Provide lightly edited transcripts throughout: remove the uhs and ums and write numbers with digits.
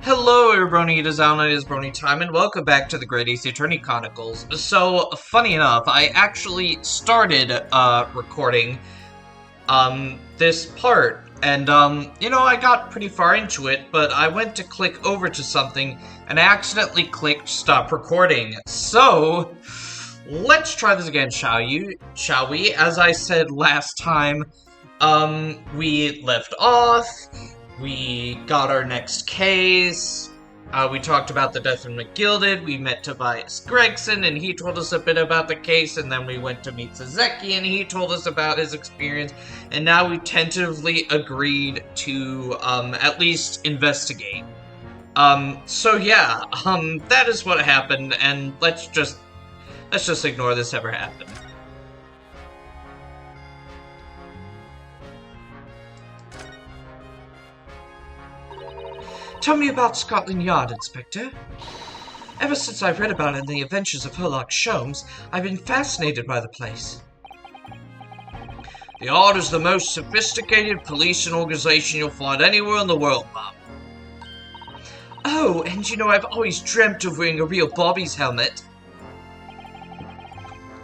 Hello everybody, it is Alan, it is Brony time, and welcome back to the Great Ace Attorney Chronicles. So, funny enough, I actually started, recording, this part, and, I got pretty far into it, but I went to click over to something, and I accidentally clicked stop recording. So, let's try this again, shall we? As I said last time, we left off. We got our next case. We talked about the death of McGilded. We met Tobias Gregson, and he told us a bit about the case. And then we went to meet Sazeki, and he told us about his experience. And now we tentatively agreed to at least investigate. So yeah, that is what happened. And let's just ignore this ever happened. Tell me about Scotland Yard, Inspector. Ever since I read about it in the Adventures of Sherlock Sholmes, I've been fascinated by the place. The Yard is the most sophisticated policing organization you'll find anywhere in the world, Mom. Oh, and I've always dreamt of wearing a real Bobby's helmet.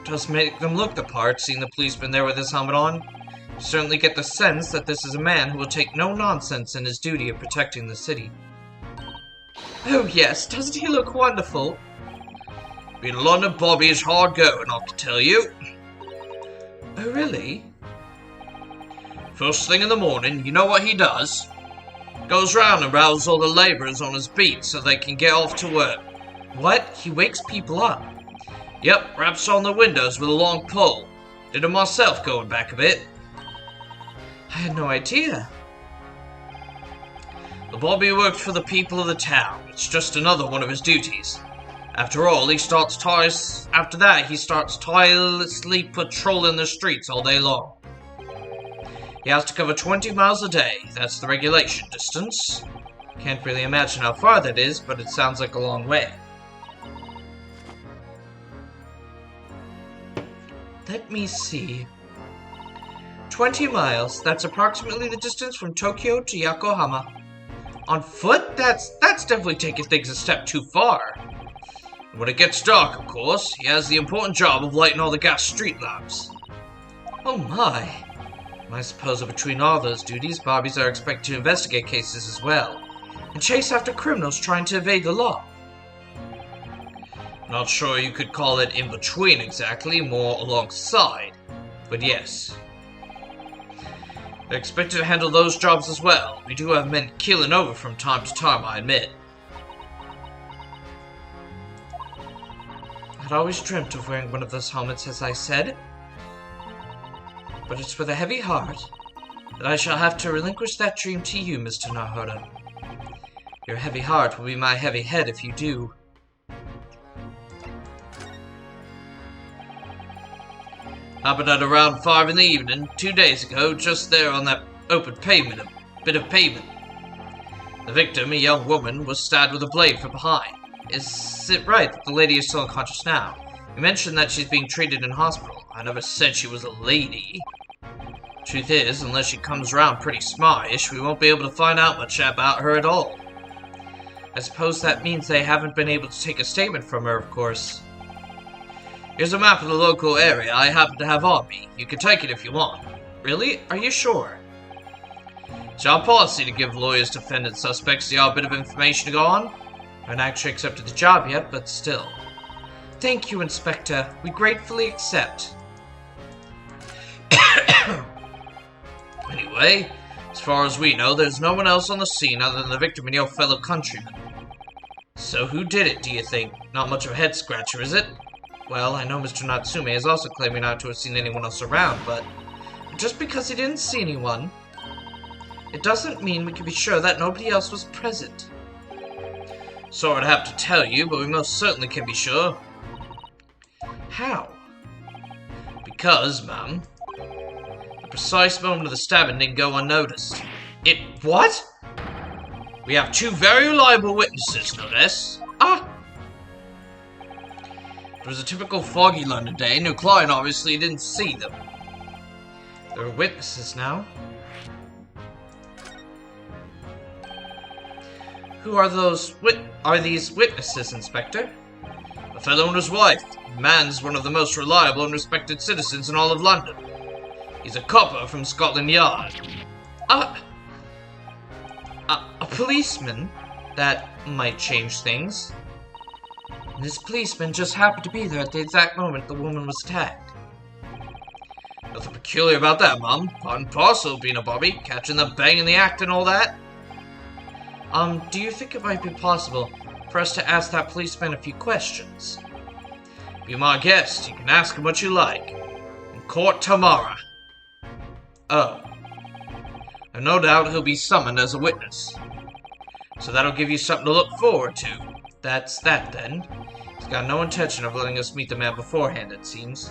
Does make them look the part, seeing the policeman there with his helmet on. You certainly get the sense that this is a man who will take no nonsense in his duty of protecting the city. Oh yes, doesn't he look wonderful? Being a London Bobby is hard going, I can tell you. Oh really? First thing in the morning, you know what he does? Goes round and rouses all the labourers on his beat so they can get off to work. What? He wakes people up? Yep, raps on the windows with a long pole. Did it myself going back a bit. I had no idea. The Bobby worked for the people of the town. It's just another one of his duties. After all, he starts tirelessly patrolling the streets all day long. He has to cover 20 miles a day. That's the regulation distance. Can't really imagine how far that is, but it sounds like a long way. Let me see. 20 miles. That's approximately the distance from Tokyo to Yokohama. On foot? That's definitely taking things a step too far. And when it gets dark, of course, he has the important job of lighting all the gas street lamps. Oh my. I suppose that between all those duties, Bobbies are expected to investigate cases as well, and chase after criminals trying to evade the law. Not sure you could call it in between exactly, more alongside, but yes. They're expected to handle those jobs as well. We do have men keeling over from time to time, I admit. I'd always dreamt of wearing one of those helmets, as I said. But it's with a heavy heart that I shall have to relinquish that dream to you, Mr. Naruto. Your heavy heart will be my heavy head if you do. Happened at around 5 in the evening, 2 days ago, just there on that open pavement, a bit of pavement. The victim, a young woman, was stabbed with a blade from behind. Is it right that the lady is still unconscious now? You mentioned that she's being treated in hospital. I never said she was a lady. Truth is, unless she comes around pretty smartish, we won't be able to find out much about her at all. I suppose that means they haven't been able to take a statement from her, of course. Here's a map of the local area I happen to have on me. You can take it if you want. Really? Are you sure? It's our policy to give lawyers, defendant, suspects the odd bit of information to go on. I haven't actually accepted the job yet, but still. Thank you, Inspector. We gratefully accept. Anyway, as far as we know, there's no one else on the scene other than the victim and your fellow countrymen. So who did it, do you think? Not much of a head-scratcher, is it? Well, I know Mr. Natsume is also claiming not to have seen anyone else around, but just because he didn't see anyone, it doesn't mean we can be sure that nobody else was present. Sorry to have to tell you, but we most certainly can be sure. How? Because, ma'am, the precise moment of the stabbing didn't go unnoticed. What? We have 2 very reliable witnesses, no less. Ah! It was a typical foggy London day, and your client obviously didn't see them. There are witnesses now. Who are these witnesses, Inspector? A fellow and his wife. The man's one of the most reliable and respected citizens in all of London. He's a copper from Scotland Yard. A policeman? That might change things. This policeman just happened to be there at the exact moment the woman was attacked. Nothing peculiar about that, Mum. Part and parcel being a bobby, catching the bang in the act and all that. Do you think it might be possible for us to ask that policeman a few questions? Be my guest. You can ask him what you like. In court tomorrow. Oh. And no doubt he'll be summoned as a witness. So that'll give you something to look forward to. That's that, then. He's got no intention of letting us meet the man beforehand, it seems.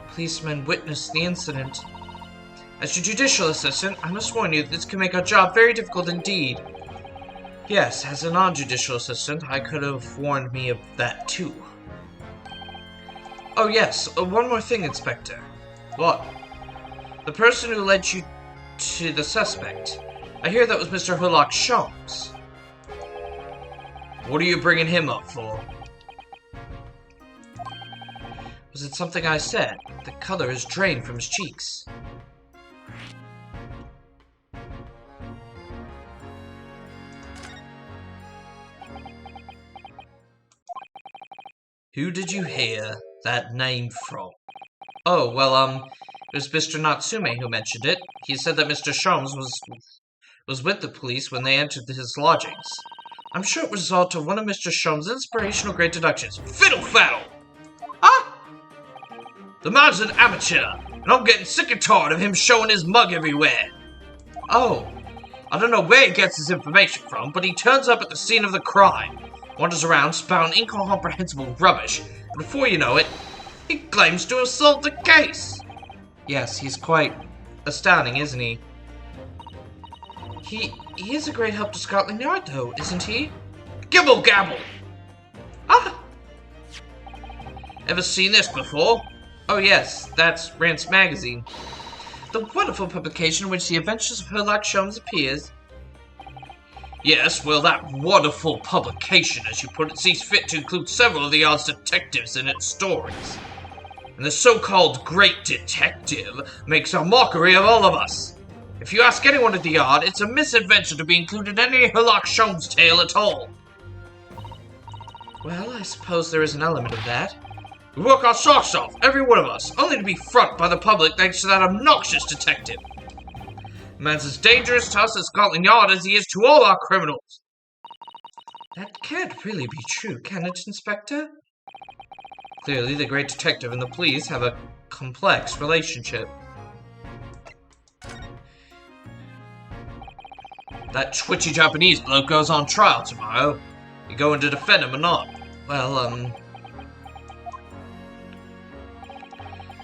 Policeman witnessed the incident. As your judicial assistant, I must warn you that this can make our job very difficult indeed. Yes, as a non-judicial assistant, I could have warned me of that too. Oh yes, one more thing, Inspector. What? The person who led you to the suspect. I hear that was Mr. Sherlock Sholmes. What are you bringing him up for? Was it something I said? The color is drained from his cheeks. Who did you hear that name from? Oh, well, it was Mr. Natsume who mentioned it. He said that Mr. Sholmes was with the police when they entered his lodgings. I'm sure it was all to one of Mr. Sholmes' inspirational great deductions. Fiddle-faddle! Ah! The man's an amateur, and I'm getting sick and tired of him showing his mug everywhere. Oh, I don't know where he gets his information from, but he turns up at the scene of the crime, wanders around spouting incomprehensible rubbish, and before you know it, he claims to have solved the case. Yes, he's quite astounding, isn't he? He is a great help to Scotland Yard, though, isn't he? Gibble gabble! Ah! Ever seen this before? Oh yes, that's Rance Magazine. The wonderful publication in which the adventures of Sherlock Sholmes appears. Yes, well, that wonderful publication, as you put it, sees fit to include several of the Yard's detectives in its stories. And the so-called great detective makes a mockery of all of us. If you ask anyone at the Yard, it's a misadventure to be included in any Sherlock Sholmes tale at all. Well, I suppose there is an element of that. We work our socks off, every one of us, only to be front by the public thanks to that obnoxious detective. The man's as dangerous to us at Scotland Yard as he is to all our criminals. That can't really be true, can it, Inspector? Clearly, the great detective and the police have a complex relationship. That twitchy Japanese bloke goes on trial tomorrow. You going to defend him or not? Well,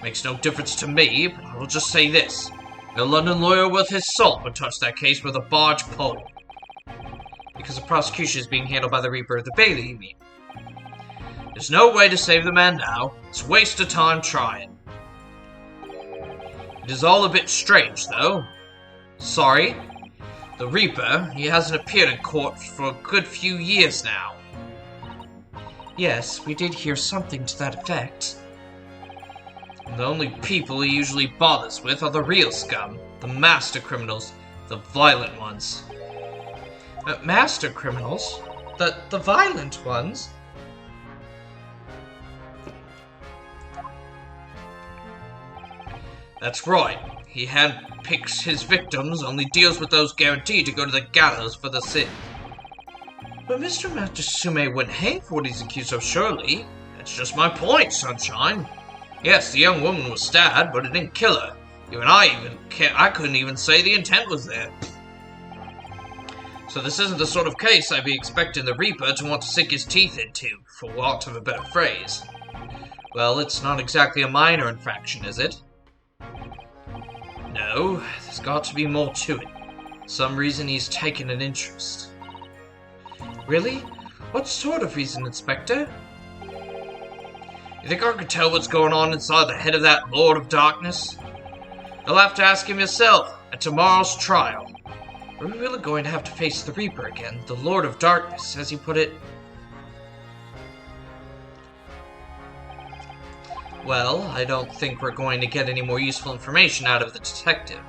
makes no difference to me, but I will just say this. No London lawyer worth his salt would touch that case with a barge pole. Because the prosecution is being handled by the Reaper of the Bailey, you mean? There's no way to save the man now. It's a waste of time trying. It is all a bit strange, though. Sorry. The Reaper, he hasn't appeared in court for a good few years now. Yes, we did hear something to that effect. And the only people he usually bothers with are the real scum, the master criminals, the violent ones. Master criminals? The violent ones? That's right. He handpicks his victims, only deals with those guaranteed to go to the gallows for the sin. But Mr. Matsume wouldn't hang for what he's accused of, surely. That's just my point, sunshine. Yes, the young woman was stabbed, but it didn't kill her. I couldn't even say the intent was there. So this isn't the sort of case I'd be expecting the Reaper to want to sink his teeth into, for want of a better phrase. Well, it's not exactly a minor infraction, is it? No, there's got to be more to it. Some reason he's taken an interest. Really? What sort of reason, Inspector? You think I could tell what's going on inside the head of that Lord of Darkness? You'll have to ask him yourself. at tomorrow's trial. Are we really going to have to face the Reaper again, the Lord of Darkness, as he put it? Well, I don't think we're going to get any more useful information out of the detective.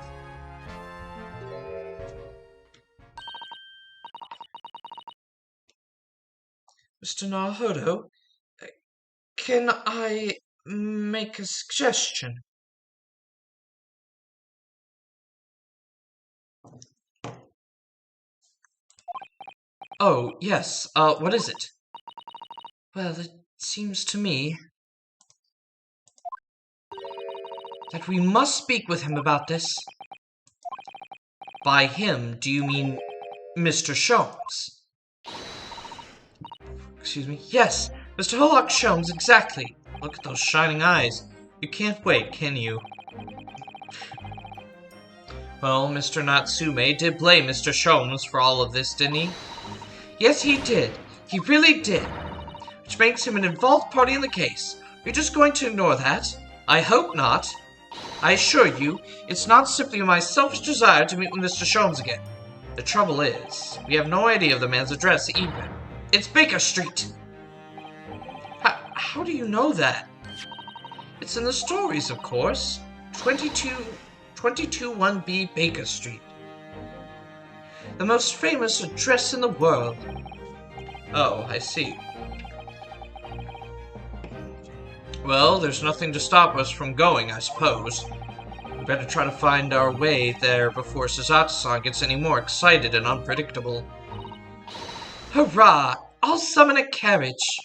Mr. Naruhodo, can I make a suggestion? Oh, yes, what is it? Well, it seems to me that we must speak with him about this. By him, do you mean Mr. Sholmes? Excuse me? Yes, Mr. Herlock Sholmes, exactly. Look at those shining eyes. You can't wait, can you? Well, Mr. Natsume did blame Mr. Sholmes for all of this, didn't he? Yes, he did. He really did. Which makes him an involved party in the case. Are you just going to ignore that? I hope not. I assure you, it's not simply my selfish desire to meet with Mr. Sholmes again. The trouble is, we have no idea of the man's address either. It's Baker Street! How do you know that? It's in the stories, of course. 221B Baker Street. The most famous address in the world. Oh, I see. Well, there's nothing to stop us from going, I suppose. We better try to find our way there before Suzato-san gets any more excited and unpredictable. Hurrah! I'll summon a carriage!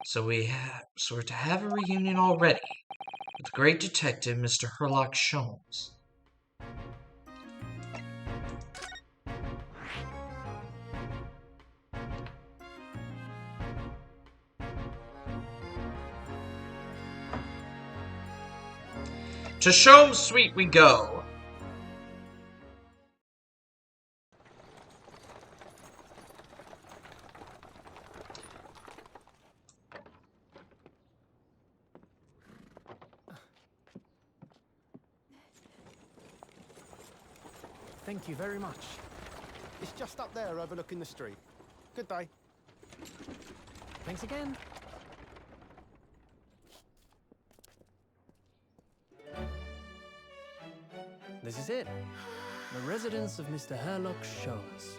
So we're to have a reunion already with the great detective, Mr. Herlock Sholmes. To Sholmes' suite we go. Thank you very much. It's just up there overlooking the street. Good day. Thanks again. This is it. The residence of Mr. Herlock Sholmes.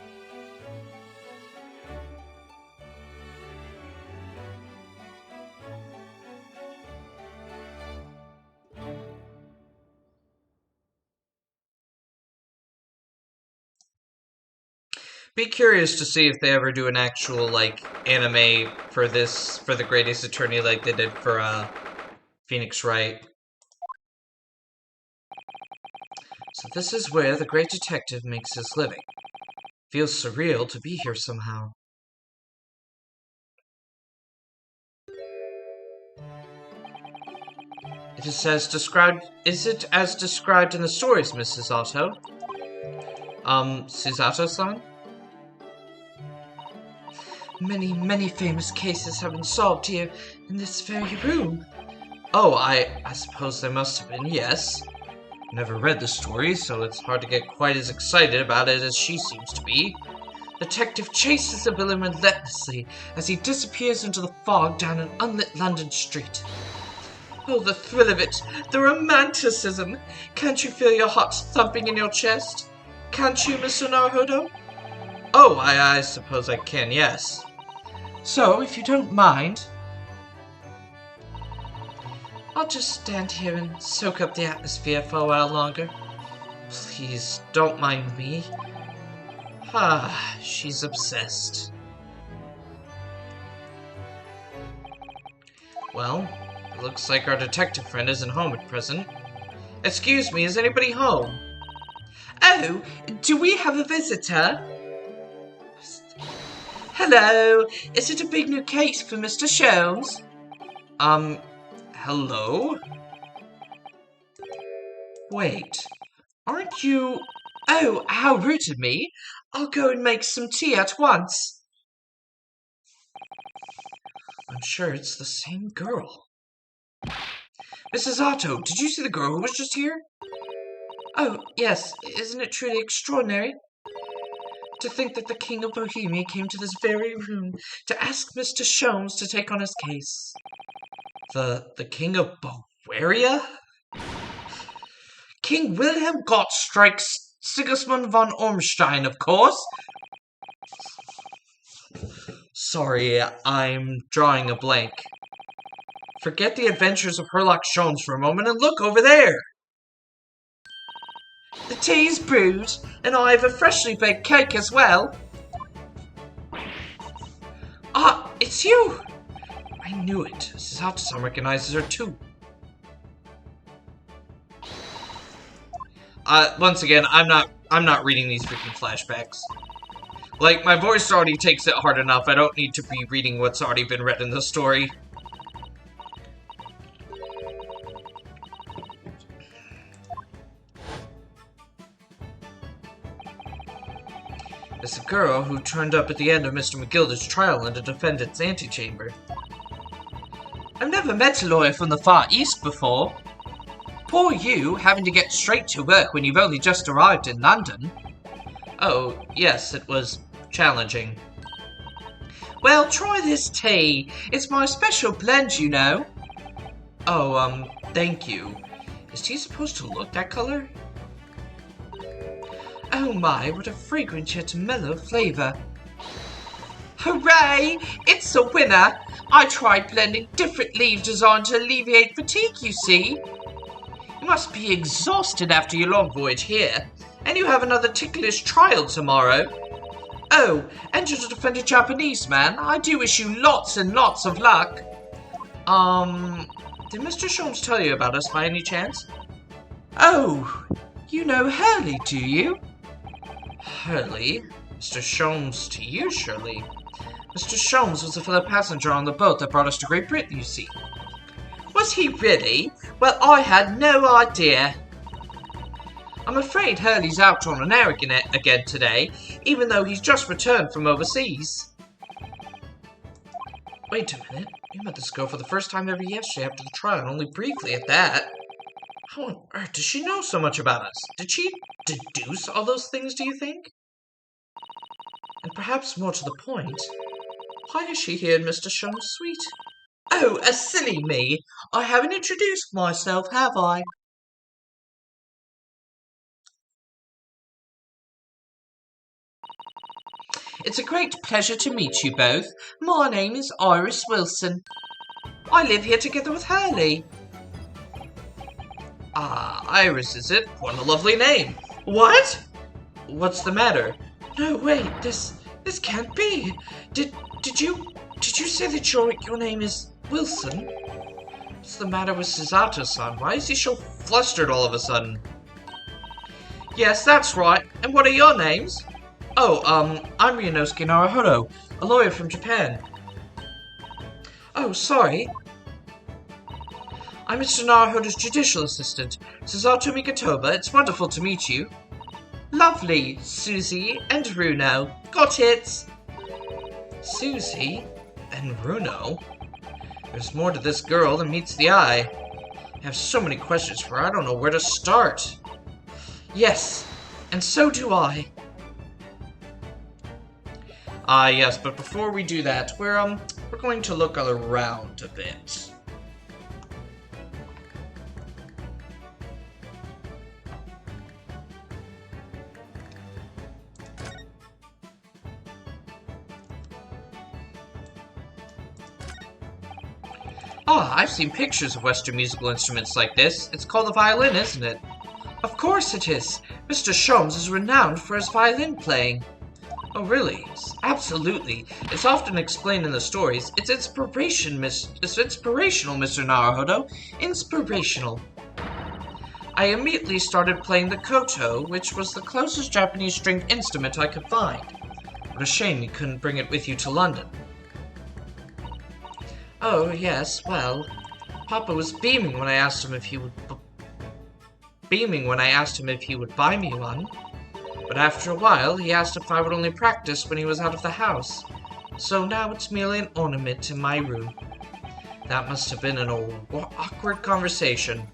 Be curious to see if they ever do an actual, like, anime for this, for the Great Ace Attorney like they did for, Phoenix Wright. So this is where the great detective makes his living. Feels surreal to be here somehow. Is it as described in the stories, Mrs. Otto? Suzato-san? Many famous cases have been solved here in this very room. Oh, I suppose there must have been, yes. Never read the story, so it's hard to get quite as excited about it as she seems to be. The detective chases the villain relentlessly as he disappears into the fog down an unlit London street. Oh, the thrill of it! The romanticism! Can't you feel your heart thumping in your chest? Can't you, Mr. Naruhodo? Oh, I suppose I can, yes. So, if you don't mind, I'll just stand here and soak up the atmosphere for a while longer. Please, don't mind me. Ah, she's obsessed. Well, it looks like our detective friend isn't home at present. Excuse me, is anybody home? Oh, do we have a visitor? Hello, is it a big new case for Mr. Sholmes? Hello? Wait, aren't you... Oh, how rude of me. I'll go and make some tea at once. I'm sure it's the same girl. Mrs. Otto, did you see the girl who was just here? Oh, yes, isn't it truly extraordinary? To think that the King of Bohemia came to this very room to ask Mr. Sholmes to take on his case. The King of Bavaria? King Wilhelm Gottschalk Sigismund von Ormstein, of course. Sorry, I'm drawing a blank. Forget the adventures of Herlock Sholmes for a moment and look over there. The tea's brewed, and I have a freshly baked cake as well. Ah, it's you! I knew it. Mrs. Hutchison recognizes her too. Once again, I'm not reading these freaking flashbacks. Like, my voice already takes it hard enough. I don't need to be reading what's already been read in the story. It's a girl who turned up at the end of Mr. McGilda's trial in the defendant's antechamber. I've never met a lawyer from the Far East before. Poor you, having to get straight to work when you've only just arrived in London. Oh, yes, it was challenging. Well, try this tea. It's my special blend, you know. Oh, thank you. Is tea supposed to look that color? Oh my, what a fragrant yet mellow flavor. Hooray! It's a winner! I tried blending different leaf design to alleviate fatigue, you see. You must be exhausted after your long voyage here, and you have another ticklish trial tomorrow. Oh, and you're to defend a Japanese man. I do wish you lots and lots of luck. Did Mr. Sholmes tell you about us by any chance? Oh, you know Hurley, do you? Hurley? Mr. Sholmes to you, surely. Mr. Sholmes was a fellow passenger on the boat that brought us to Great Britain, you see. Was he really? Well, I had no idea. I'm afraid Hurley's out on an air again today, even though he's just returned from overseas. Wait a minute. We met this girl for the first time ever yesterday after the trial, and only briefly at that. How on earth does she know so much about us? Did she deduce all those things, do you think? And perhaps more to the point, why is she here in Mr. Sholmes' suite? Oh, a silly me! I haven't introduced myself, have I? It's a great pleasure to meet you both. My name is Iris Wilson. I live here together with Hurley. Ah, Iris, is it? What a lovely name. What? What's the matter? No, wait, this can't be. Did you say that your name is Wilson? What's the matter with Susato-san? Why is he so flustered all of a sudden? Yes, that's right. And what are your names? Oh, I'm Ryunosuke Naruhodo, a lawyer from Japan. Oh, sorry. I'm Mr. Naruhodo's judicial assistant, Susato Mikatoba. It's wonderful to meet you. Lovely, Susie and Runo. Got it! Susie and Runo? There's more to this girl than meets the eye. I have so many questions for her, I don't know where to start. Yes, and so do I. Yes, but before we do that, we're going to look around a bit. I've seen pictures of Western musical instruments like this. It's called a violin, isn't it? Of course it is. Mr. Sholmes is renowned for his violin playing. Oh, really? Absolutely. It's often explained in the stories. It's inspirational, Mr. Naruhodo. Inspirational. I immediately started playing the koto, which was the closest Japanese stringed instrument I could find. What a shame you couldn't bring it with you to London. Oh, yes, well, Papa was beaming when I asked him if he would buy me one. But after a while, he asked if I would only practice when he was out of the house. So now it's merely an ornament in my room. That must have been an awkward conversation.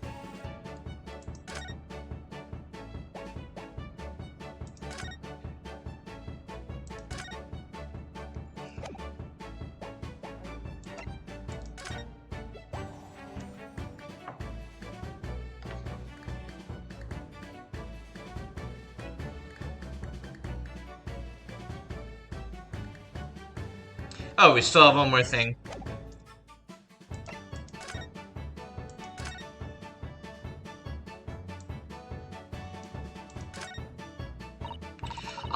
Oh, we still have one more thing.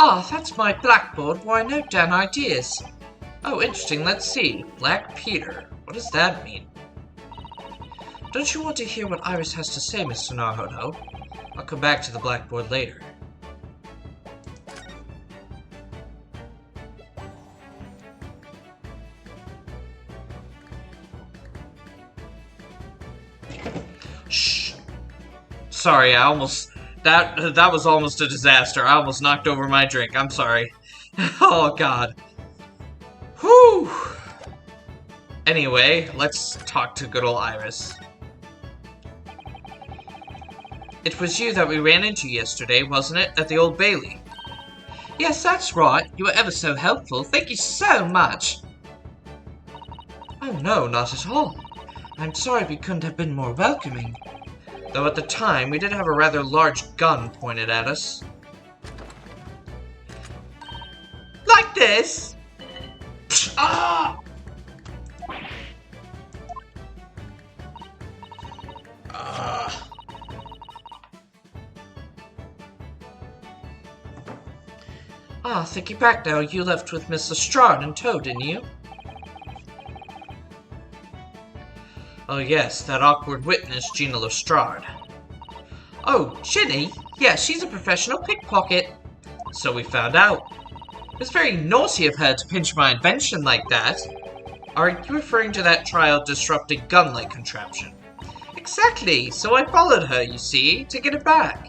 Ah, that's my blackboard where I note down ideas. Oh, interesting. Let's see. Black Peter. What does that mean? Don't you want to hear what Iris has to say, Mr. Naruto? I'll come back to the blackboard later. Shh. Sorry, I almost... That was almost a disaster. I almost knocked over my drink. I'm sorry. Oh, God. Whew. Anyway, let's talk to good old Iris. It was you that we ran into yesterday, wasn't it? At the Old Bailey. Yes, that's right. You were ever so helpful. Thank you so much. Oh, no, not at all. I'm sorry we couldn't have been more welcoming. Though at the time, we did have a rather large gun pointed at us. Like this? Ah! Ah, think you back now, you left with Miss Lestrade in tow, didn't you? Oh yes, that awkward witness, Gina Lestrade. Oh, Ginny? Yeah, she's a professional pickpocket. So we found out. It was very naughty of her to pinch my invention like that. Are you referring to that trial-disrupting gun-like contraption? Exactly, so I followed her, you see, to get it back.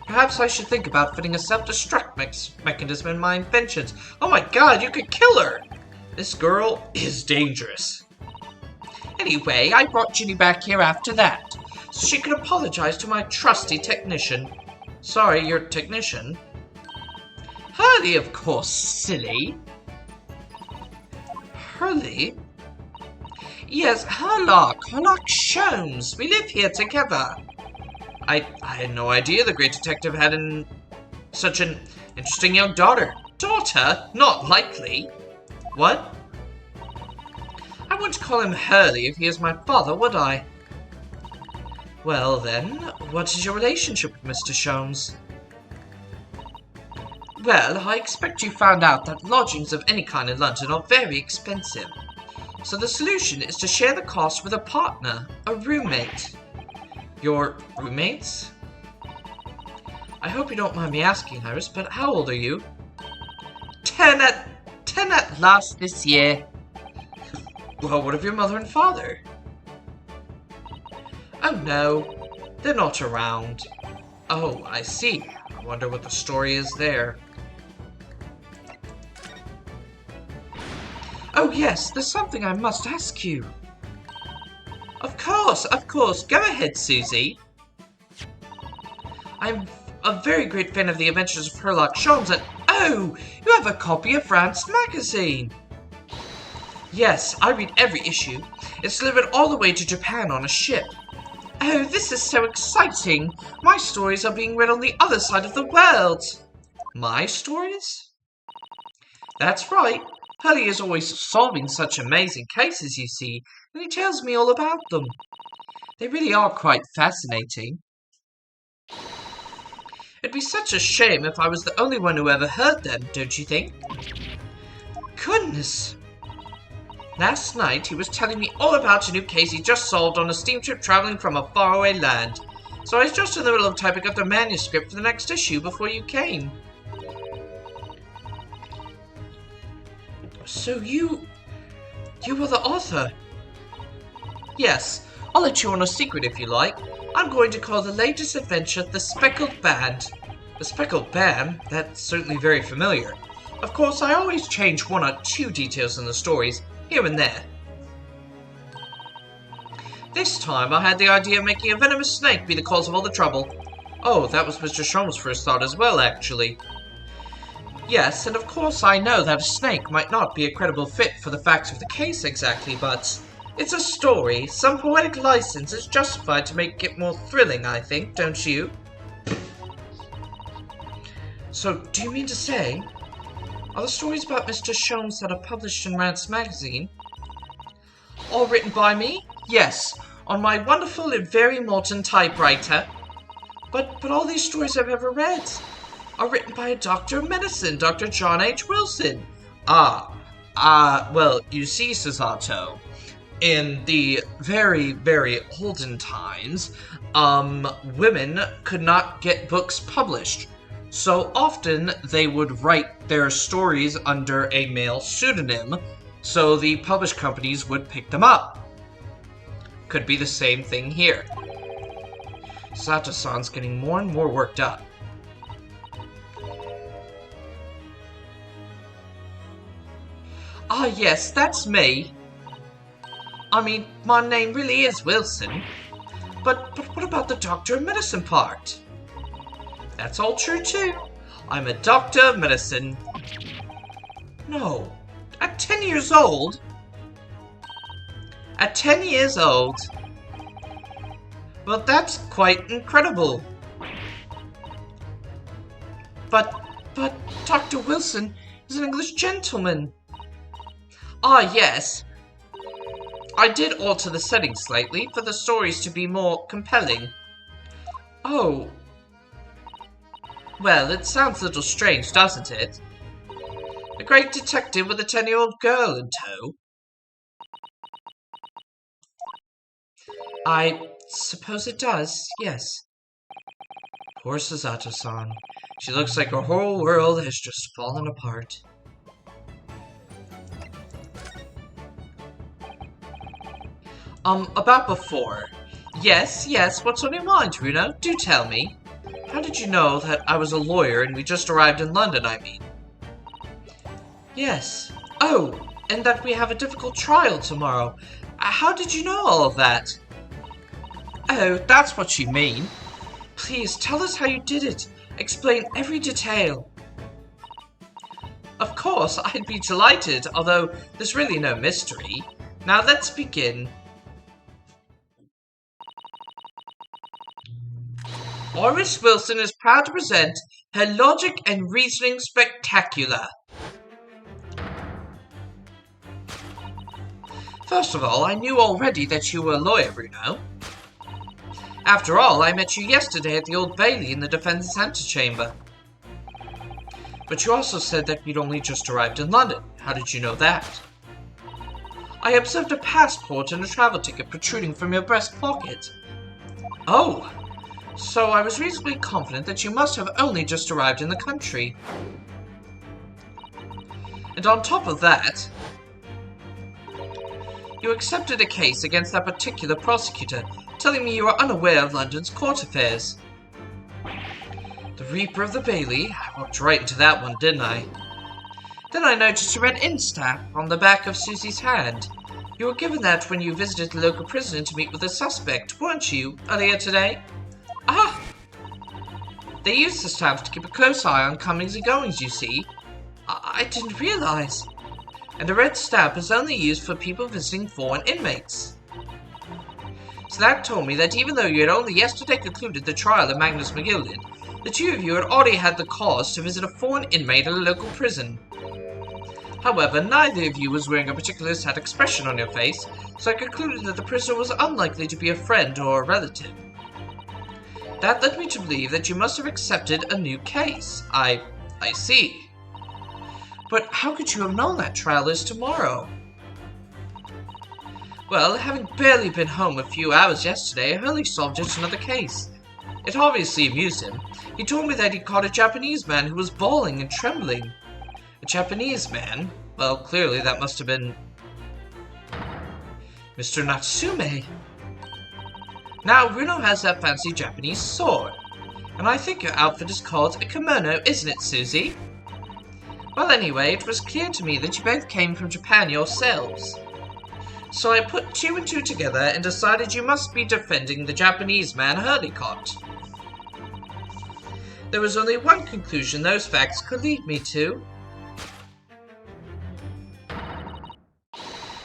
Perhaps I should think about fitting a self-destruct mechanism in my inventions. Oh my god, you could kill her! This girl is dangerous. Anyway, I brought Ginny back here after that, so she could apologize to my trusty technician. Sorry, your technician? Hurley, of course, silly. Hurley? Yes, Herlock Sholmes. We live here together. I had no idea the great detective had such an interesting young daughter. Daughter? Not likely. What? I wouldn't call him Hurley if he is my father, would I? Well then, what is your relationship with Mr. Sholmes? Well, I expect you found out that lodgings of any kind in London are very expensive. So the solution is to share the cost with a partner, a roommate. Your roommates? I hope you don't mind me asking, Iris, but how old are you? 10 at last this year. Well, what of your mother and father? Oh no, they're not around. Oh, I see. I wonder what the story is there. Oh yes, there's something I must ask you. Of course. Go ahead, Susie. I'm a very great fan of the Adventures of Herlock Sholmes and... Oh! You have a copy of France magazine! Yes, I read every issue. It's delivered all the way to Japan on a ship. Oh, this is so exciting! My stories are being read on the other side of the world! My stories? That's right. Hurley is always solving such amazing cases, you see, and he tells me all about them. They really are quite fascinating. It'd be such a shame if I was the only one who ever heard them, don't you think? Goodness! Last night he was telling me all about a new case he just solved on a steamship traveling from a faraway land. So I was just in the middle of typing up the manuscript for the next issue before you came. So you were the author? Yes, I'll let you on a secret if you like. I'm going to call the latest adventure The Speckled Band. The Speckled Band? That's certainly very familiar. Of course, I always change one or two details in the stories, here and there. This time I had the idea of making a venomous snake be the cause of all the trouble. Oh, that was Mr. Sholmes' first thought as well, actually. Yes, and of course I know that a snake might not be a credible fit for the facts of the case exactly, but it's a story. Some poetic license is justified to make it more thrilling, I think, don't you? So, do you mean to say... Are the stories about Mr. Sholmes that are published in Rance magazine all written by me? Yes, on my wonderful and very modern typewriter. But all these stories I've ever read are written by a doctor of medicine, Dr. John H. Wilson. Well, you see, Sasato, in the very, very olden times, women could not get books published. So often they would write their stories under a male pseudonym, so the published companies would pick them up. Could be the same thing here. Sato-san's getting more and more worked up. Ah, yes, that's me. I mean, my name really is Wilson. But what about the doctor of medicine part? That's all true too. I'm a doctor of medicine. No. At 10 years old? At 10 years old? Well, that's quite incredible. But Dr. Wilson is an English gentleman. Ah, yes. I did alter the setting slightly for the stories to be more compelling. Oh. Well, it sounds a little strange, doesn't it? A great detective with a 10-year-old girl in tow. I suppose it does, yes. Poor Suzato-san. She looks like her whole world has just fallen apart. About before. Yes, what's on your mind, Bruno? Do tell me. How did you know that I was a lawyer and we just arrived in London, I mean? Yes. Oh, and that we have a difficult trial tomorrow. How did you know all of that? Oh, that's what you mean. Please, tell us how you did it. Explain every detail. Of course, I'd be delighted, although there's really no mystery. Now let's begin. Iris Wilson is proud to present her Logic and Reasoning Spectacular. First of all, I knew already that you were a lawyer, Bruno. After all, I met you yesterday at the Old Bailey in the defense's antechamber. But you also said that you'd only just arrived in London. How did you know that? I observed a passport and a travel ticket protruding from your breast pocket. Oh, so I was reasonably confident that you must have only just arrived in the country. And on top of that, you accepted a case against that particular prosecutor, telling me you were unaware of London's court affairs. The Reaper of the Bailey? I walked right into that one, didn't I? Then I noticed a red ink stamp on the back of Susie's hand. You were given that when you visited the local prison to meet with a suspect, weren't you, earlier today? Ah! They use the stamps to keep a close eye on comings and goings, you see. I didn't realize. And a red stamp is only used for people visiting foreign inmates. So that told me that even though you had only yesterday concluded the trial of Magnus McGilded, the two of you had already had the cause to visit a foreign inmate at a local prison. However, neither of you was wearing a particularly sad expression on your face, so I concluded that the prisoner was unlikely to be a friend or a relative. That led me to believe that you must have accepted a new case. I see. But how could you have known that trial is tomorrow? Well, having barely been home a few hours yesterday, Hurley solved yet another case. It obviously amused him. He told me that he caught a Japanese man who was bawling and trembling. A Japanese man? Well, clearly that must have been Mr. Natsume. Now, Runo has that fancy Japanese sword. And I think your outfit is called a kimono, isn't it, Susie? Well, anyway, it was clear to me that you both came from Japan yourselves. So I put two and two together and decided you must be defending the Japanese man Hurley caught. There was only one conclusion those facts could lead me to.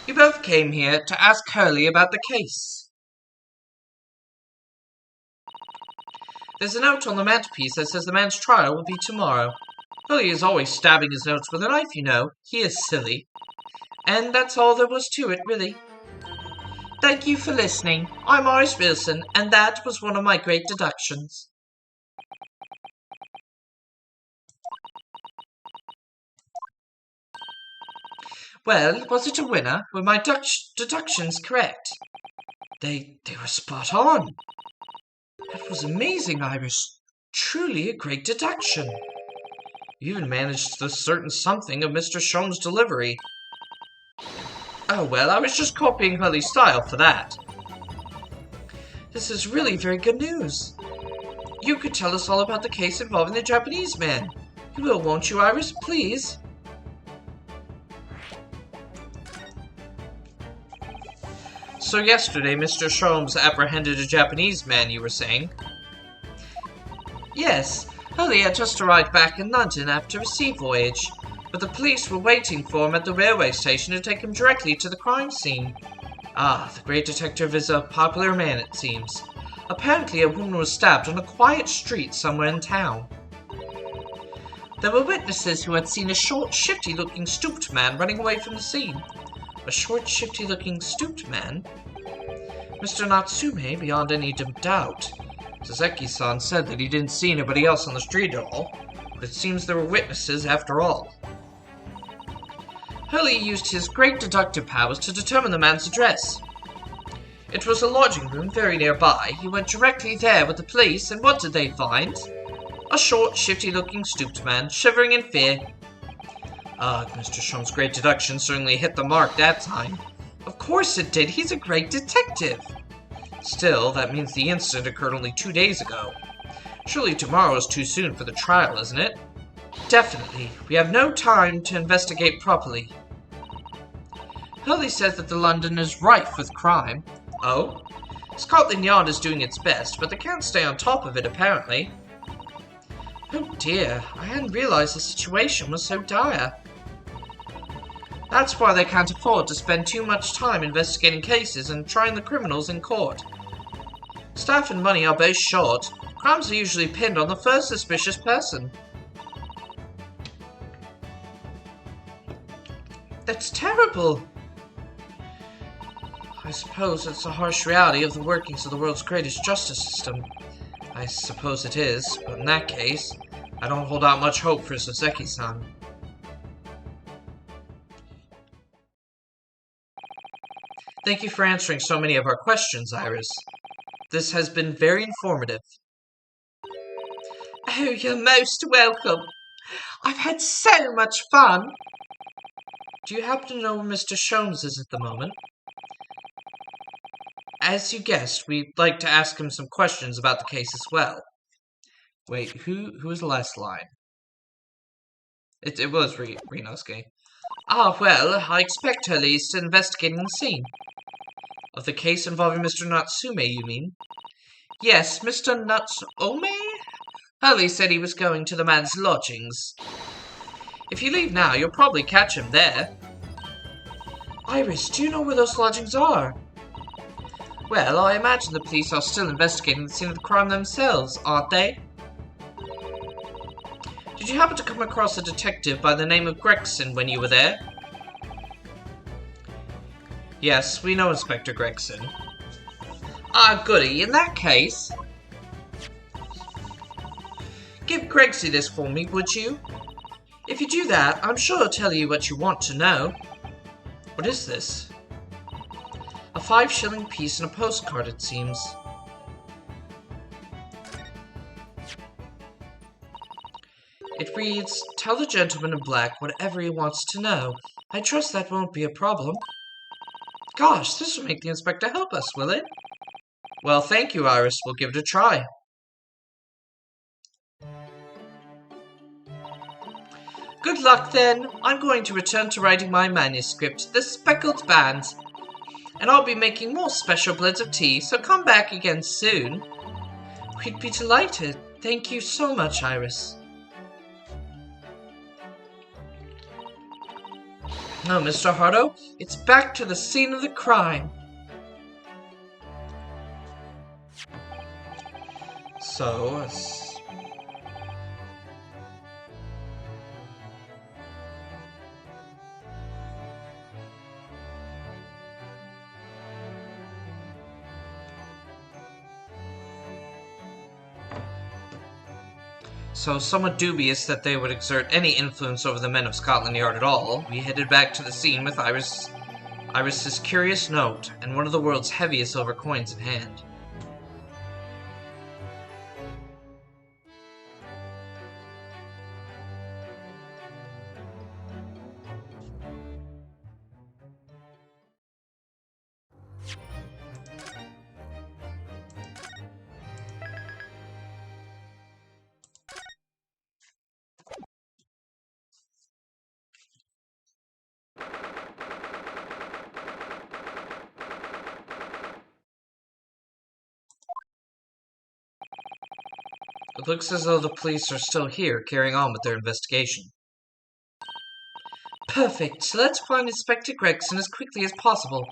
You both came here to ask Hurley about the case. There's a note on the mantelpiece that says the man's trial will be tomorrow. Billy is always stabbing his notes with a knife, you know. He is silly. And that's all there was to it, really. Thank you for listening. I'm Iris Wilson, and that was one of my great deductions. Well, was it a winner? Were my deductions correct? They were spot on. That was amazing, Iris. Truly a great deduction. You even managed to discern something of Mr. Sholmes' delivery. Oh well, I was just copying Hurley's style for that. This is really very good news. You could tell us all about the case involving the Japanese man. You will, won't you, Iris? Please? So yesterday, Mr. Sholmes apprehended a Japanese man, you were saying? Yes, Hurley had just arrived back in London after a sea voyage, but the police were waiting for him at the railway station to take him directly to the crime scene. Ah, the great detective is a popular man, it seems. Apparently, a woman was stabbed on a quiet street somewhere in town. There were witnesses who had seen a short, shifty-looking stooped man running away from the scene. A short, shifty-looking stooped man? Mr. Natsume, beyond any doubt. Saseki-san said that he didn't see anybody else on the street at all, but it seems there were witnesses after all. Hurley used his great deductive powers to determine the man's address. It was a lodging room very nearby. He went directly there with the police, and what did they find? A short, shifty-looking stooped man, shivering in fear. Mr. Sholmes' great deduction certainly hit the mark that time. Of course it did. He's a great detective. Still, that means the incident occurred only 2 days ago. Surely tomorrow is too soon for the trial, isn't it? Definitely. We have no time to investigate properly. Hurley says that the London is rife with crime. Oh? Scotland Yard is doing its best, but they can't stay on top of it, apparently. Oh dear, I hadn't realized the situation was so dire. That's why they can't afford to spend too much time investigating cases and trying the criminals in court. Staff and money are both short. Crimes are usually pinned on the first suspicious person. That's terrible! I suppose it's a harsh reality of the workings of the world's greatest justice system. I suppose it is, but in that case, I don't hold out much hope for Saseki-san. Thank you for answering so many of our questions, Iris. This has been very informative. Oh, you're most welcome. I've had so much fun. Do you happen to know where Mr. Sholmes is at the moment? As you guessed, we'd like to ask him some questions about the case as well. Wait, who was the last line? It was Rinosuke. Ah, well, I expect Hurley is still investigating the scene. Of the case involving Mr. Natsume, you mean? Yes, Mr. Natsume? Hurley said he was going to the man's lodgings. If you leave now, you'll probably catch him there. Iris, do you know where those lodgings are? Well, I imagine the police are still investigating the scene of the crime themselves, aren't they? Did you happen to come across a detective by the name of Gregson when you were there? Yes, we know Inspector Gregson. Ah, goody. In that case, give Gregsy this for me, would you? If you do that, I'm sure he'll tell you what you want to know. What is this? A 5-shilling piece and a postcard, it seems. It reads, "Tell the gentleman in black whatever he wants to know. I trust that won't be a problem." Gosh, this will make the inspector help us, will it? Well, thank you, Iris. We'll give it a try. Good luck, then. I'm going to return to writing my manuscript, The Speckled Band. And I'll be making more special blends of tea, so come back again soon. We'd be delighted. Thank you so much, Iris. Oh, Mr. Hardo, it's back to the scene of the crime. So, So, somewhat dubious that they would exert any influence over the men of Scotland Yard at all, we headed back to the scene with Iris's curious note and one of the world's heaviest silver coins in hand. It looks as though the police are still here, carrying on with their investigation. Perfect. So let's find Inspector Gregson as quickly as possible.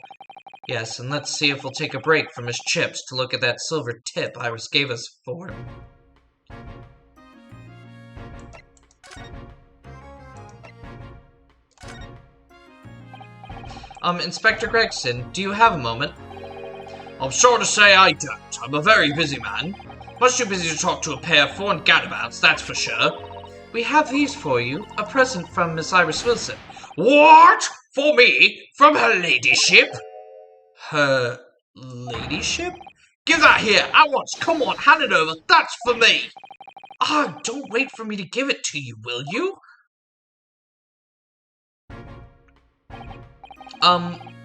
Yes, and let's see if we'll take a break from his chips to look at that silver tip Iris gave us for him. Inspector Gregson, do you have a moment? I'm sorry to say I don't. I'm a very busy man. Much too busy to talk to a pair of foreign gadabouts, that's for sure. We have these for you, a present from Miss Iris Wilson. What? For me? From her ladyship? Her ladyship? Give that here, at once. Come on, hand it over. That's for me. Ah, don't wait for me to give it to you, will you?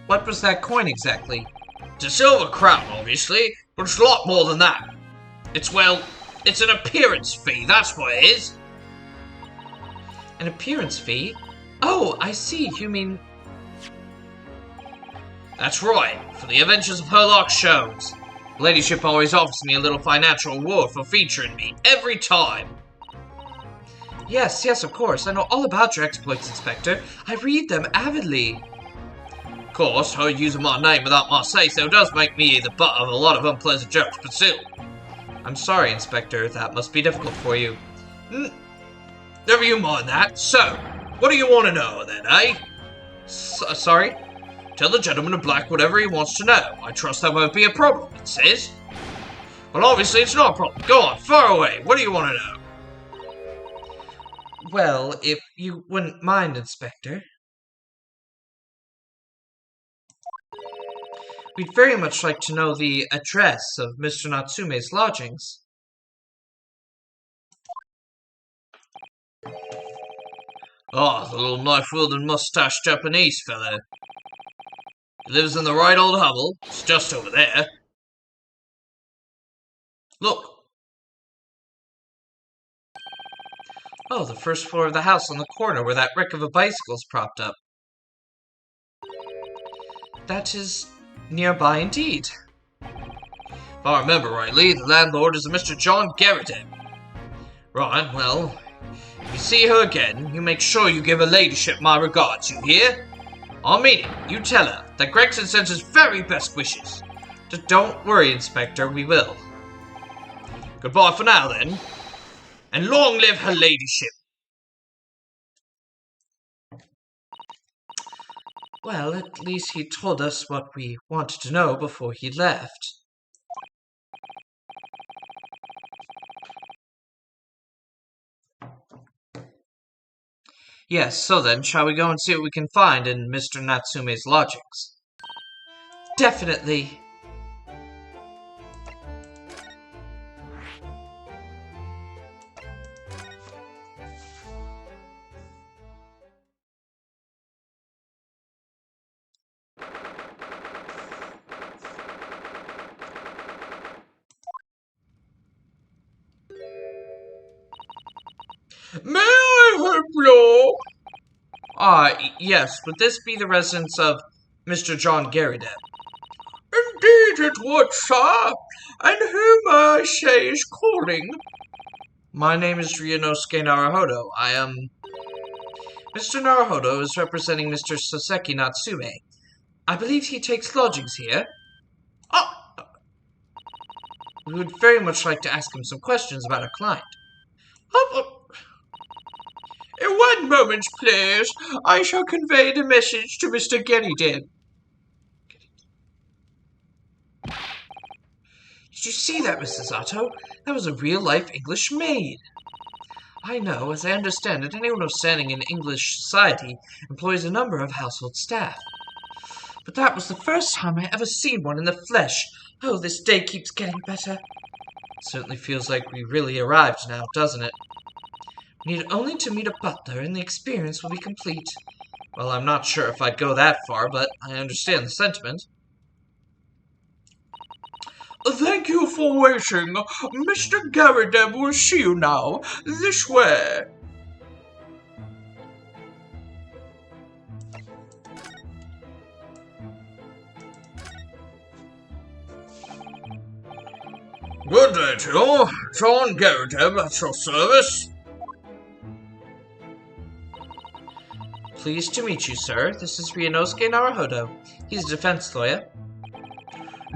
What was that coin exactly? It's a silver crown, obviously, but it's a lot more than that. It's an appearance fee, that's what it is. An appearance fee? Oh, I see, you mean... That's right, for the Adventures of Herlock shows. The ladyship always offers me a little financial reward for featuring me, every time. Yes, of course, I know all about your exploits, Inspector. I read them avidly. Of course, her using my name without my say-so does make me the butt of a lot of unpleasant jokes, but still. I'm sorry, Inspector, that must be difficult for you. Never you mind that. So, what do you want to know then, eh? Sorry? Tell the gentleman in black whatever he wants to know. I trust that won't be a problem, it says. Well, obviously it's not a problem. Go on, far away. What do you want to know? Well, if you wouldn't mind, Inspector. We'd very much like to know the address of Mr. Natsume's lodgings. Ah, the little knife-wielding mustached Japanese fellow. He lives in the right old hovel. It's just over there. Look. Oh, the first floor of the house on the corner where that wreck of a bicycle's propped up. That is nearby indeed. If I remember rightly, the landlord is a Mr. John Garrett. Right, well, if you see her again, you make sure you give her ladyship my regards, you hear? I mean it. You tell her that Gregson sends his very best wishes. Just don't worry, Inspector, we will. Goodbye for now, then. And long live her ladyship. Well, at least he told us what we wanted to know before he left. Yes, so then, shall we go and see what we can find in Mr. Natsume's lodgings? Definitely. May I help you? Yes, would this be the residence of Mr. John Garrett? Indeed it would, sir. And who may I say is calling? My name is Ryunosuke Naruhodo. Mr. Naruhodo is representing Mr. Soseki Natsume. I believe he takes lodgings here. Ah! We would very much like to ask him some questions about our client. In one moment, please. I shall convey the message to Mr. Gerrydeb. Did you see that, Mrs. Otto? That was a real-life English maid. I know, as I understand it, anyone of standing in English society employs a number of household staff. But that was the first time I ever seen one in the flesh. Oh, this day keeps getting better. Certainly feels like we really arrived now, doesn't it? We need only to meet a butler and the experience will be complete. Well, I'm not sure if I'd go that far, but I understand the sentiment. Thank you for waiting. Mr. Garrideb will see you now. This way. Good day to you. John Garrideb at your service. Pleased to meet you, sir. This is Ryunosuke Naruhodo. He's a defense lawyer.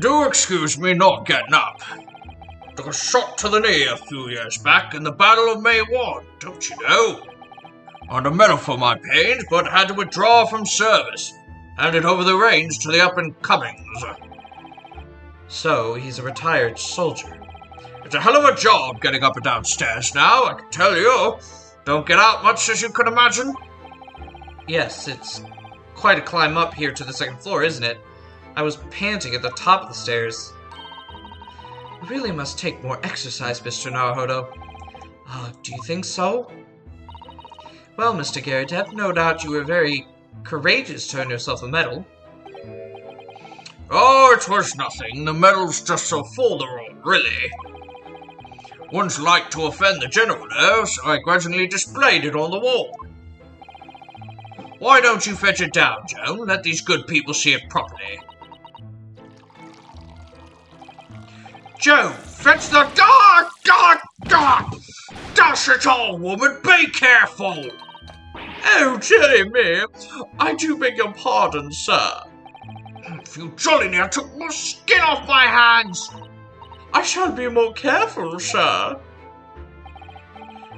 Do excuse me not getting up. Took a shot to the knee a few years back in the Battle of May 1, don't you know? Earned a medal for my pains, but had to withdraw from service. Handed over the reins to the up-and-comings. So, he's a retired soldier. It's a hell of a job getting up and downstairs now, I can tell you. Don't get out much, as you can imagine. Yes, it's quite a climb up here to the second floor, isn't it? I was panting at the top of the stairs. You really must take more exercise, Mr. Naruhodo. Do you think so? Well, Mr. Garrideb, no doubt you were very courageous to earn yourself a medal. Oh, it was nothing. The medal's just so folderol, really. One's like to offend the general, though, so I grudgingly displayed it on the wall. Why don't you fetch it down, Joan? Let these good people see it properly. Joan, fetch the... Dash it all, woman! Be careful! Oh, dearie me! I do beg your pardon, sir. If you jolly near took my skin off my hands! I shall be more careful, sir.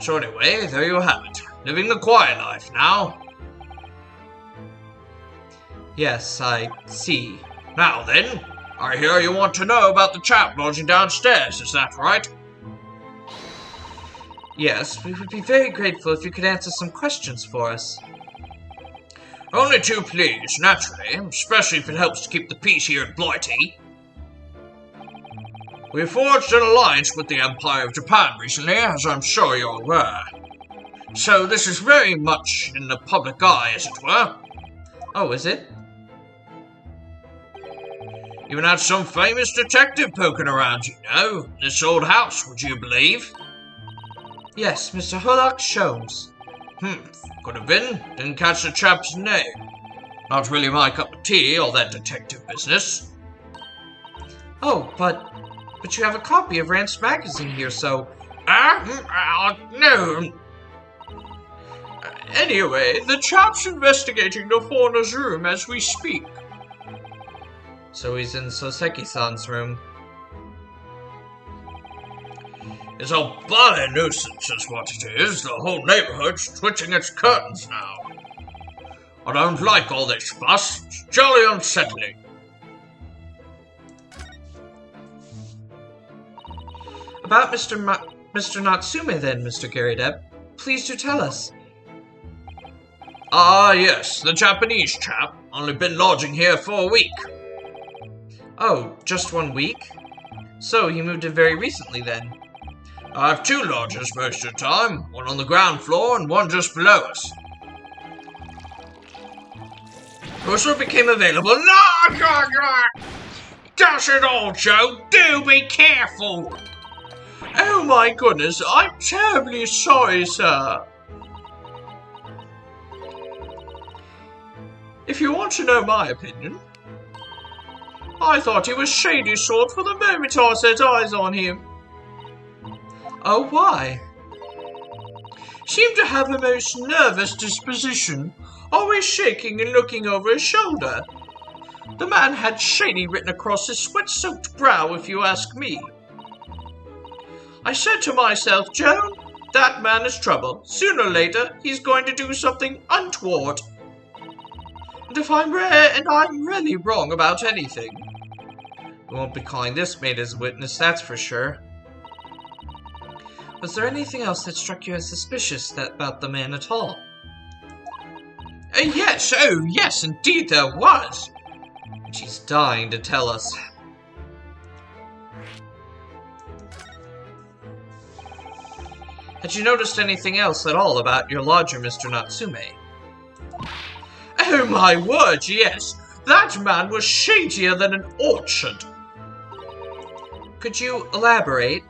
So anyway, there you have it. Living the quiet life now. Yes, I see. Now then, I hear you want to know about the chap lodging downstairs, is that right? Yes, we would be very grateful if you could answer some questions for us. Only too pleased, naturally, especially if it helps to keep the peace here at Blighty. We forged an alliance with the Empire of Japan recently, as I'm sure you're aware. So this is very much in the public eye, as it were. Oh, is it? Even had some famous detective poking around, you know. This old house, would you believe? Yes, Mr. Herlock Sholmes. Could have been. Didn't catch the chap's name. Not really my cup of tea, all that detective business. Oh, but you have a copy of Rance magazine here, so... No. Anyway, the chap's investigating the foreigner's room as we speak. So he's in Soseki-san's room. It's a bally nuisance is what it is. The whole neighborhood's twitching its curtains now. I don't like all this fuss. It's jolly unsettling. About Mr. Natsume then, Mr. Garrideb. Please do tell us. Ah, yes, the Japanese chap. Only been lodging here for a week. Oh, just 1 week? So, you moved in very recently then? I have 2 lodgers most of the time, one on the ground floor and one just below us. Who's what became available? No! Dash it all, Joe! Do be careful! Oh my goodness, I'm terribly sorry, sir. If you want to know my opinion, I thought he was shady sort for the moment I set eyes on him. Oh, why? Seemed to have a most nervous disposition, always shaking and looking over his shoulder. The man had shady written across his sweat-soaked brow, if you ask me. I said to myself, Joan, that man is trouble. Sooner or later, he's going to do something untoward. And if I'm really wrong about anything, we won't be calling this maid as a witness, that's for sure. Was there anything else that struck you as suspicious about the man at all? Yes, oh yes, indeed there was. She's dying to tell us. Had you noticed anything else at all about your lodger, Mr. Natsume? Oh my word, yes! That man was shadier than an orchard! Could you elaborate?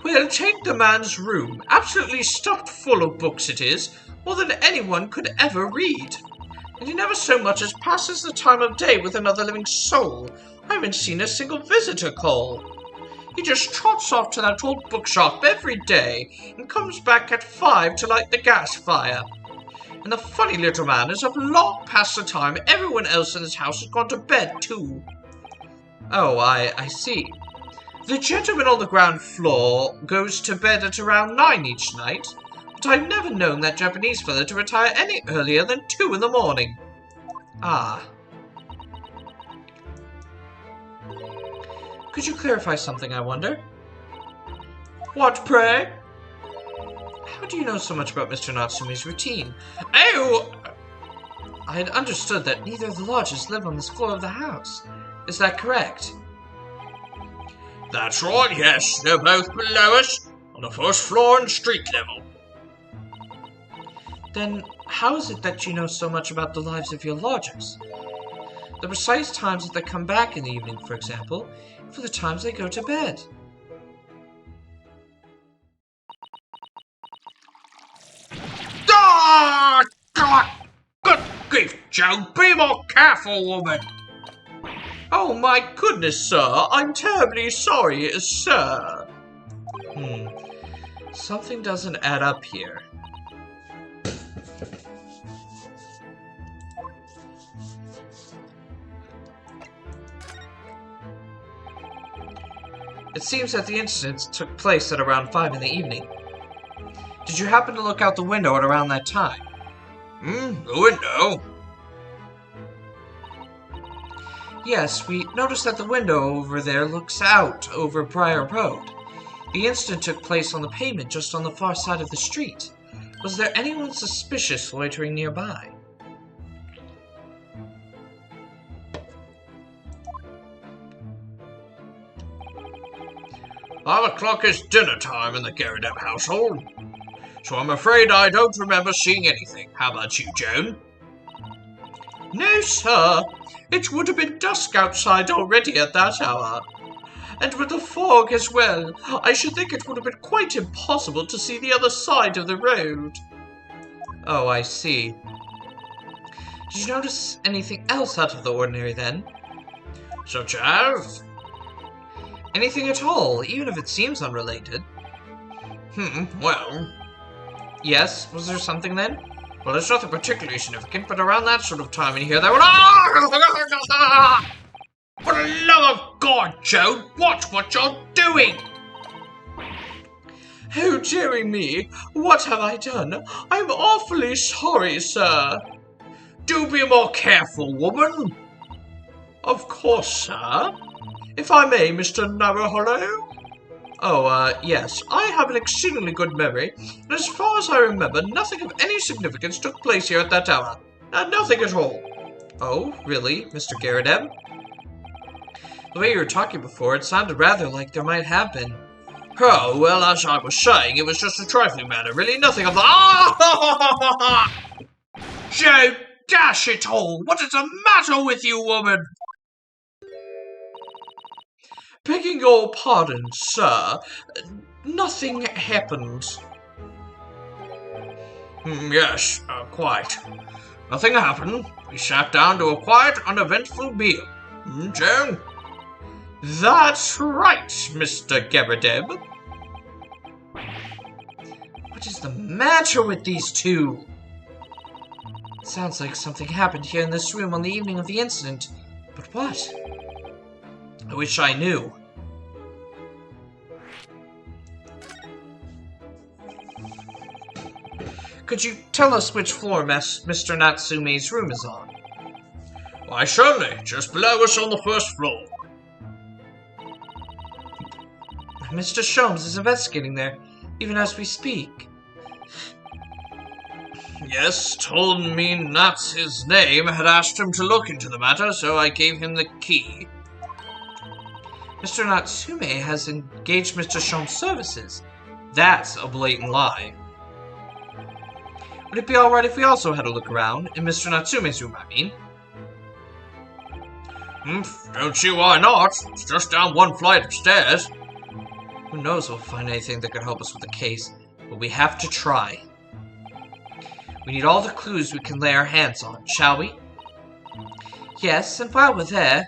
Well, take the man's room. Absolutely stuffed full of books it is, more than anyone could ever read. And he never so much as passes the time of day with another living soul. I haven't seen a single visitor call. He just trots off to that old bookshop every day, and comes back at 5 to light the gas fire. And the funny little man is up long past the time everyone else in his house has gone to bed, too. Oh, I see. The gentleman on the ground floor goes to bed at around 9 each night, but I've never known that Japanese fellow to retire any earlier than 2 in the morning. Ah. Could you clarify something, I wonder? What, pray? How do you know so much about Mr. Natsume's routine? Oh! I had understood that neither of the lodges live on this floor of the house. Is that correct? That's right, yes. They're both below us, on the first floor and street level. Then, how is it that you know so much about the lives of your lodgers? The precise times that they come back in the evening, for example, and for the times they go to bed. Ah! God! Good grief, Joe! Be more careful, woman! Oh my goodness, sir! I'm terribly sorry, sir! Something doesn't add up here. It seems that the incident took place at around 5 in the evening. Did you happen to look out the window at around that time? The window? Yes, we noticed that the window over there looks out over Briar Road. The incident took place on the pavement just on the far side of the street. Was there anyone suspicious loitering nearby? 5 o'clock is dinner time in the Garrideb household, so I'm afraid I don't remember seeing anything. How about you, Joan? No, sir. It would have been dusk outside already at that hour. And with the fog as well, I should think it would have been quite impossible to see the other side of the road. Oh, I see. Did you notice anything else out of the ordinary then? Such as? Anything at all, even if it seems unrelated. Well... Yes, was there something then? Well, there's nothing particularly significant, but around that sort of time when you hear that one... For the love of God, Joe, watch what you're doing! Oh, dearie me, what have I done? I'm awfully sorry, sir. Do be more careful, woman. Of course, sir. If I may, Mr. Narrow-Hollow? Oh, yes. I have an exceedingly good memory, and as far as I remember, nothing of any significance took place here at that hour. Nothing at all. Oh, really, Mr. Garrideb? The way you were talking before, it sounded rather like there might have been. Oh, well, as I was saying, it was just a trifling matter, really nothing of the... Joe, dash it all! What is the matter with you, woman? Begging your pardon, sir. Nothing happened. Yes, quite. Nothing happened. We sat down to a quiet, uneventful meal. Joan? That's right, Mr. Garrideb. What is the matter with these two? It sounds like something happened here in this room on the evening of the incident. But what? I wish I knew. Could you tell us which floor Mr. Natsume's room is on? Why, certainly. Just below us on the first floor. Mr. Sholmes is investigating there, even as we speak. Yes, told me Nat's his name, had asked him to look into the matter, so I gave him the key. Mr. Natsume has engaged Mr. Sholmes' services. That's a blatant lie. Would it be alright if we also had a look around? In Mr. Natsume's room, I mean. Don't see why not. It's just down one flight of stairs. Who knows if we'll find anything that could help us with the case, but we have to try. We need all the clues we can lay our hands on, shall we? Yes, and while we're there,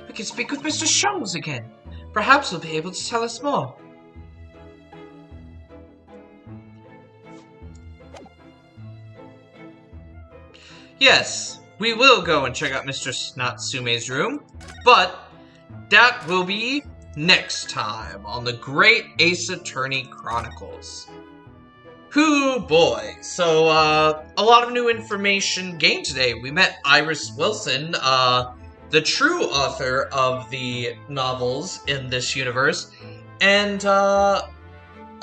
we can speak with Mr. Sholmes again. Perhaps he'll be able to tell us more. Yes, we will go and check out Mr. Natsume's room, but that will be next time on the Great Ace Attorney Chronicles. Hoo boy! So, a lot of new information gained today. We met Iris Wilson, the true author of the novels in this universe, and,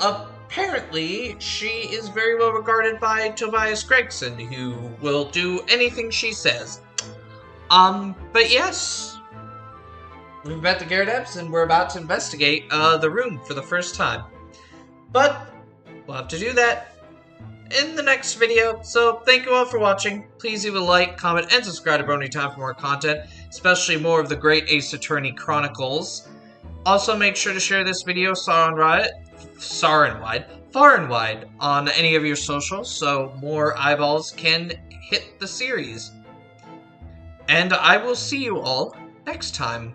apparently, she is very well regarded by Tobias Gregson, who will do anything she says. But yes, we've met the Gyarados, and we're about to investigate, the room for the first time. But we'll have to do that in the next video, so thank you all for watching. Please leave a like, comment, and subscribe to Brony Time for more content, especially more of the Great Ace Attorney Chronicles. Also, make sure to share this video far and wide on any of your socials, so more eyeballs can hit the series. And I will see you all next time.